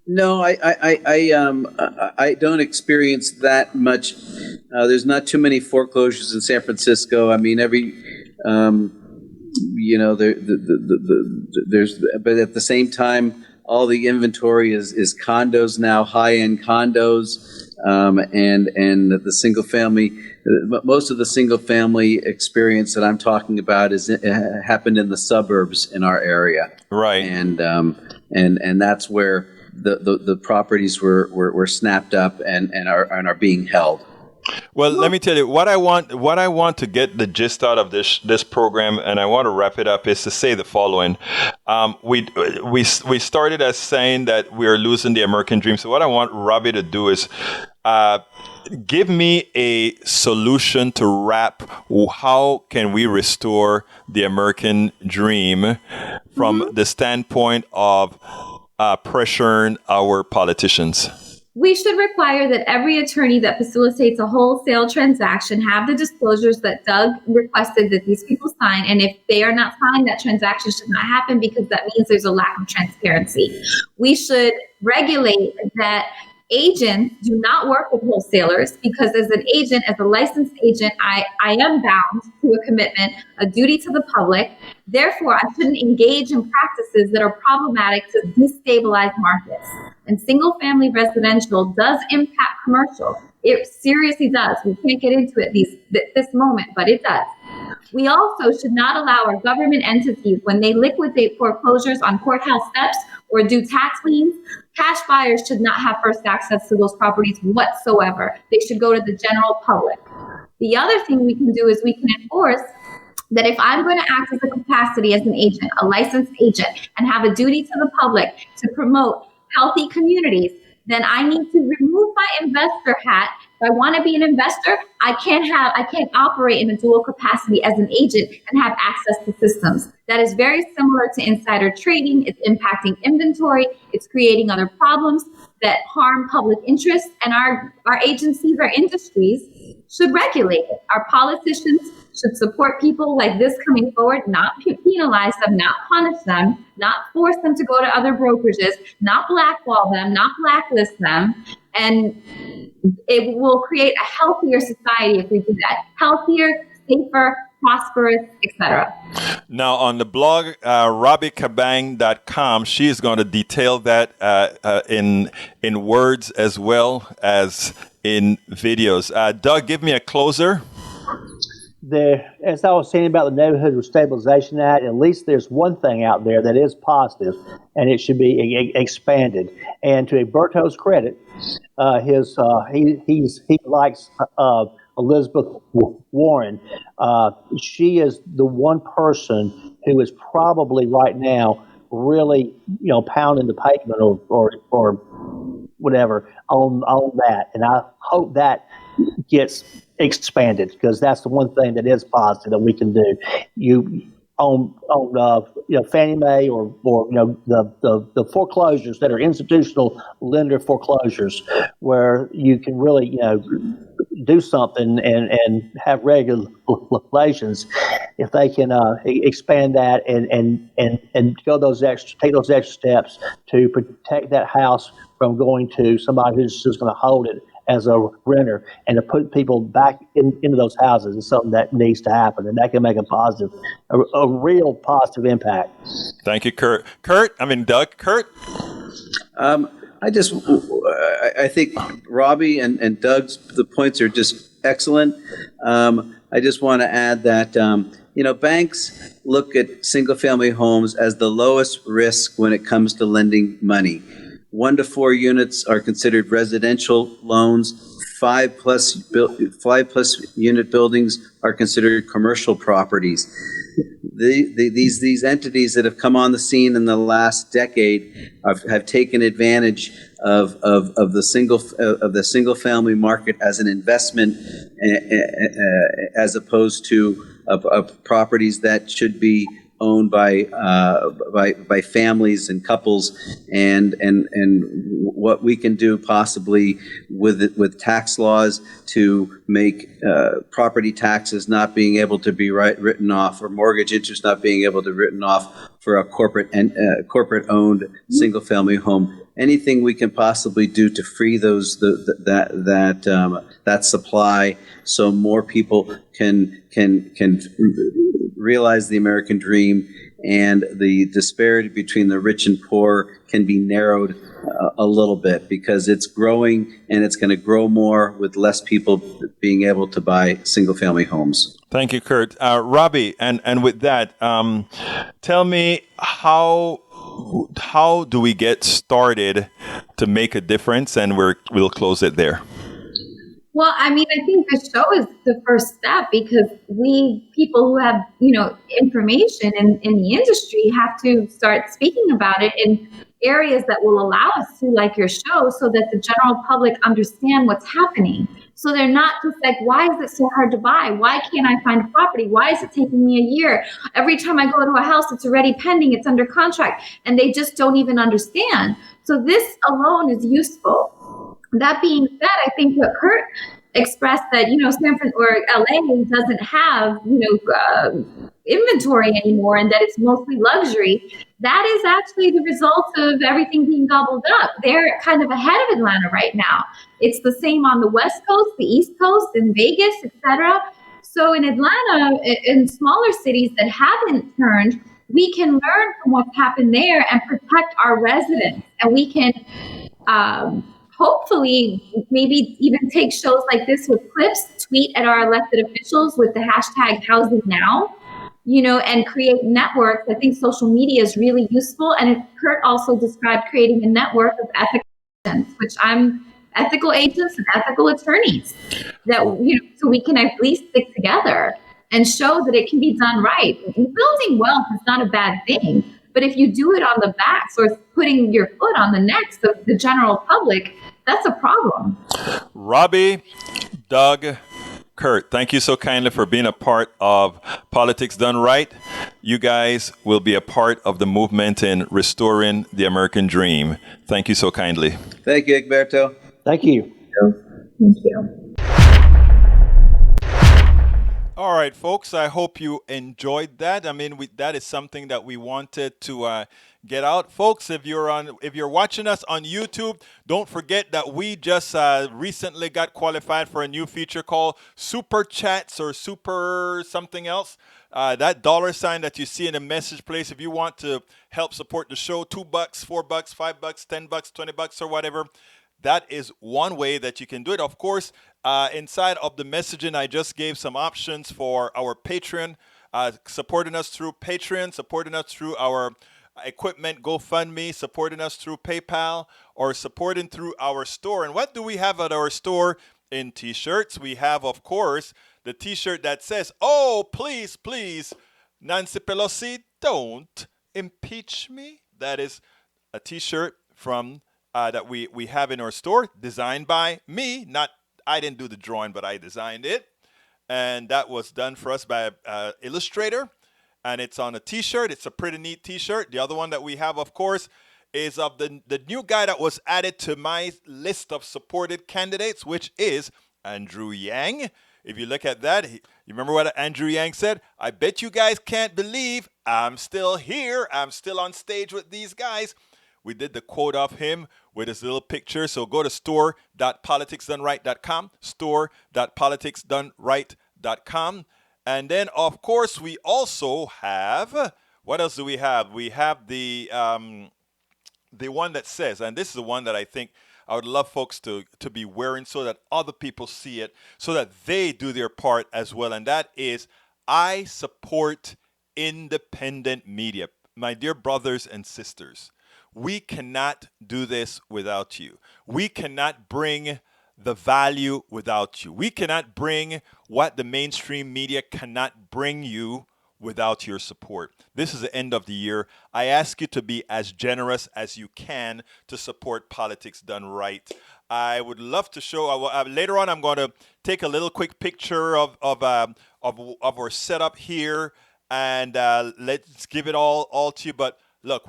[SPEAKER 7] No, I don't experience that much. There's not too many foreclosures in San Francisco. I mean, but at the same time, all the inventory is condos now, high-end condos, and the single family. Most of the single family experience that I'm talking about happened in the suburbs in our area,
[SPEAKER 3] right?
[SPEAKER 7] And that's where the properties were snapped up and are being held.
[SPEAKER 3] Well, let me tell you what I want. What I want to get the gist out of this program, and I want to wrap it up, is to say the following: we started as saying that we are losing the American dream. So what I want Robbie to do is give me a solution to wrap. How can we restore the American dream from the standpoint of pressuring our politicians?
[SPEAKER 6] We should require that every attorney that facilitates a wholesale transaction have the disclosures that Doug requested that these people sign. And if they are not signed, that transaction should not happen because that means there's a lack of transparency. We should regulate that agents do not work with wholesalers because as an agent, as a licensed agent, I am bound to a commitment, a duty to the public. Therefore, I shouldn't engage in practices that are problematic to destabilize markets. And single family residential does impact commercial. It seriously does. We can't get into it this moment, but it does. We also should not allow our government entities, when they liquidate foreclosures on courthouse steps or do tax liens, cash buyers should not have first access to those properties whatsoever. They should go to the general public. The other thing we can do is we can enforce that if I'm going to act as a capacity as an agent, a licensed agent, and have a duty to the public to promote healthy communities, then I need to remove my investor hat. If I want to be an investor, I can't operate in a dual capacity as an agent and have access to systems. That is very similar to insider trading. It's impacting inventory. It's creating other problems that harm public interest, and our agencies, our industries should regulate it. Our politicians should support people like this coming forward, not penalize them, not punish them, not force them to go to other brokerages, not blackball them, not blacklist them. And it will create a healthier society if we do that. Healthier, safer, prosperous, etc.
[SPEAKER 3] Now, on the blog, RobbieKabang.com, she is going to detail that in words as well as in videos. Doug, give me a closer.
[SPEAKER 8] As I was saying about the Neighborhood Restabilization Act, at least there's one thing out there that is positive, and it should be expanded. And to Egberto's credit, he likes Elizabeth Warren. She is the one person who is probably right now really, pounding the pavement or whatever on that. And I hope that gets expanded because that's the one thing that is positive that we can do. You on Fannie Mae or the foreclosures that are institutional lender foreclosures where you can really do something and have regulations. If they can expand that and take those extra steps to protect that house from going to somebody who's just going to hold it as a renter and to put people back into those houses is something that needs to happen, and that can make a real positive impact.
[SPEAKER 3] Thank you, Doug. Kurt?
[SPEAKER 7] I think Robbie and Doug's the points are just excellent. I just want to add that banks look at single-family homes as the lowest risk when it comes to lending money. 1 to 4 units are considered residential loans. 5+ unit buildings are considered commercial properties. These entities that have come on the scene in the last decade have taken advantage of the single family market as an investment, as opposed to properties that should be owned by families and couples, and what we can do possibly with tax laws to make property taxes not being able to be written off, or mortgage interest not being able to be written off for a corporate owned single family home. Anything we can possibly do to free that supply, so more people can realize the American dream, and the disparity between the rich and poor can be narrowed a little bit, because it's growing and it's going to grow more with less people being able to buy single-family homes.
[SPEAKER 3] Thank you, Kurt. Robbie, and with that, tell me how do we get started to make a difference, and we'll close it there.
[SPEAKER 6] Well, I mean, I think the show is the first step because we, people who have, information in the industry, have to start speaking about it in areas that will allow us to, like your show, so that the general public understand what's happening. So they're not just like, why is it so hard to buy? Why can't I find a property? Why is it taking me a year? Every time I go to a house, it's already pending, it's under contract, and they just don't even understand. So this alone is useful. That being said, I think what Kurt expressed, that San Fran or LA doesn't have inventory anymore, and that it's mostly luxury. That is actually the result of everything being gobbled up. They're kind of ahead of Atlanta right now. It's the same on the West Coast, the East Coast, in Vegas, etc. So in Atlanta, in smaller cities that haven't turned, we can learn from what's happened there and protect our residents, and we can. Hopefully, maybe even take shows like this with clips, tweet at our elected officials with the hashtag Housing Now, and create networks. I think social media is really useful. And Kurt also described creating a network of ethical agents, which I'm ethical agents and ethical attorneys, that, so we can at least stick together and show that it can be done right. Building wealth is not a bad thing. But if you do it on the backs or putting your foot on the necks of the general public, that's a problem.
[SPEAKER 3] Robbie, Doug, Kurt, thank you so kindly for being a part of Politics Done Right. You guys will be a part of the movement in restoring the American dream. Thank you so kindly.
[SPEAKER 7] Thank you, Egberto.
[SPEAKER 8] Thank you.
[SPEAKER 6] Thank you.
[SPEAKER 3] All right, folks, I hope you enjoyed that. I mean, that is something that we wanted to get out. Folks, if you're watching us on YouTube, don't forget that we just recently got qualified for a new feature called Super Chats or Super something else. That $sign that you see in the message place, if you want to help support the show, $2, $4, $5, $10, $20 or whatever, that is one way that you can do it. Of course, inside of the messaging, I just gave some options for our Patreon, supporting us through Patreon, supporting us through our equipment GoFundMe, supporting us through PayPal, or supporting through our store. And what do we have at our store in T-shirts? We have, of course, the T-shirt that says, "Oh, please, please, Nancy Pelosi, don't impeach me." That is a T-shirt from that we have in our store, designed by me. I didn't do the drawing, but I designed it. And that was done for us by an illustrator. And it's on a T-shirt. It's a pretty neat T-shirt. The other one that we have, of course, is of the new guy that was added to my list of supported candidates, which is Andrew Yang. If you look at that, you remember what Andrew Yang said? "I bet you guys can't believe I'm still here. I'm still on stage with these guys." We did the quote of him with his little picture. So go to store.politicsdoneright.com, store.politicsdoneright.com. And then, of course, we also have, what else do we have? We have the one that says, and this is the one that I think I would love folks to be wearing so that other people see it, so that they do their part as well. And that is, "I support independent media." My dear brothers and sisters, we cannot do this without you. We cannot bring the value without you. We cannot bring what the mainstream media cannot bring you without your support. This is the end of the year. I ask you to be as generous as you can to support Politics Done Right. I would love to show, later on I'm going to take a little quick picture of our setup here, and let's give it all to you. But look,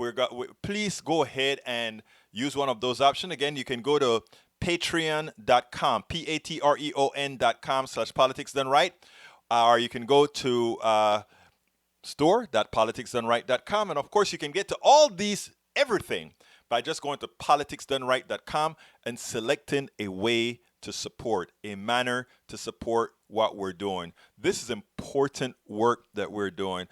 [SPEAKER 3] please go ahead and use one of those options. Again, you can go to patreon.com, patreon.com/politicsdoneright, or you can go to store.politicsdoneright.com. And of course, you can get to all these, everything, by just going to politicsdoneright.com and selecting a way to support, a manner to support what we're doing. This is important work that we're doing.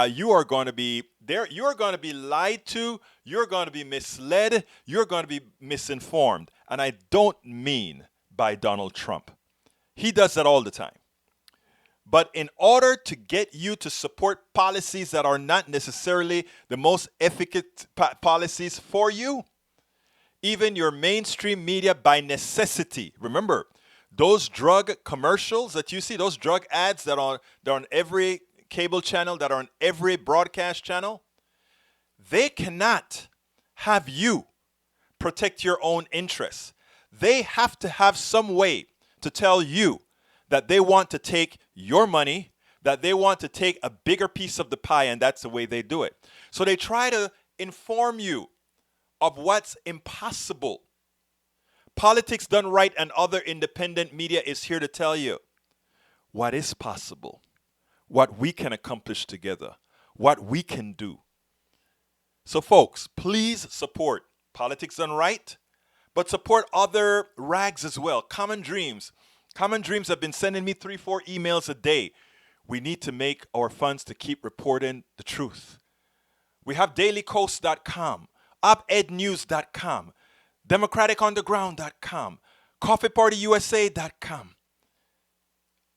[SPEAKER 3] You are going to be there. You're going to be lied to. You're going to be misled. You're going to be misinformed. And I don't mean by Donald Trump. He does that all the time. But in order to get you to support policies that are not necessarily the most efficacious policies for you, even your mainstream media by necessity. Remember, those drug commercials that you see, those drug ads they're on every cable channel, that are on every broadcast channel, they cannot have you protect your own interests. They have to have some way to tell you that they want to take your money, that they want to take a bigger piece of the pie, and that's the way they do it. So they try to inform you of what's impossible. Politics Done Right and other independent media is here to tell you what is possible, what we can accomplish together, what we can do. So folks, please support Politics Done Right, but support other rags as well. Common Dreams. Common Dreams have been sending me 3-4 emails a day. We need to make our funds to keep reporting the truth. We have dailycoast.com, opednews.com, democraticonderground.com, coffeepartyusa.com.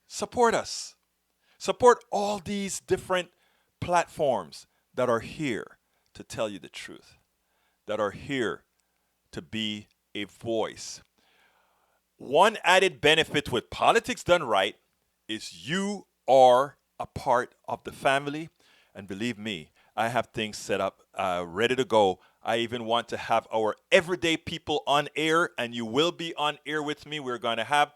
[SPEAKER 3] Support us. Support all these different platforms that are here to tell you the truth, that are here to be a voice. One added benefit with Politics Done Right is you are a part of the family. And believe me, I have things set up, ready to go. I even want to have our everyday people on air, and you will be on air with me. We're going to have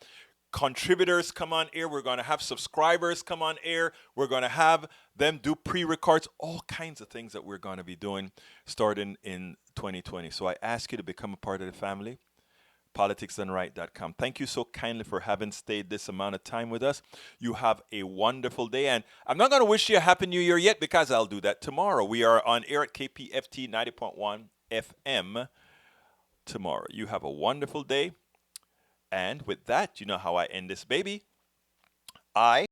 [SPEAKER 3] contributors come on air. We're going to have subscribers come on air. We're going to have them do pre-records, all kinds of things that we're going to be doing starting in 2020. So I ask you to become a part of the family. politicsdoneright.com. Thank you so kindly for having stayed this amount of time with us. You have a wonderful day. And I'm not going to wish you a Happy New Year yet, because I'll do that tomorrow. We are on air at KPFT 90.1 FM tomorrow. You have a wonderful day. And with that, you know how I end this baby. I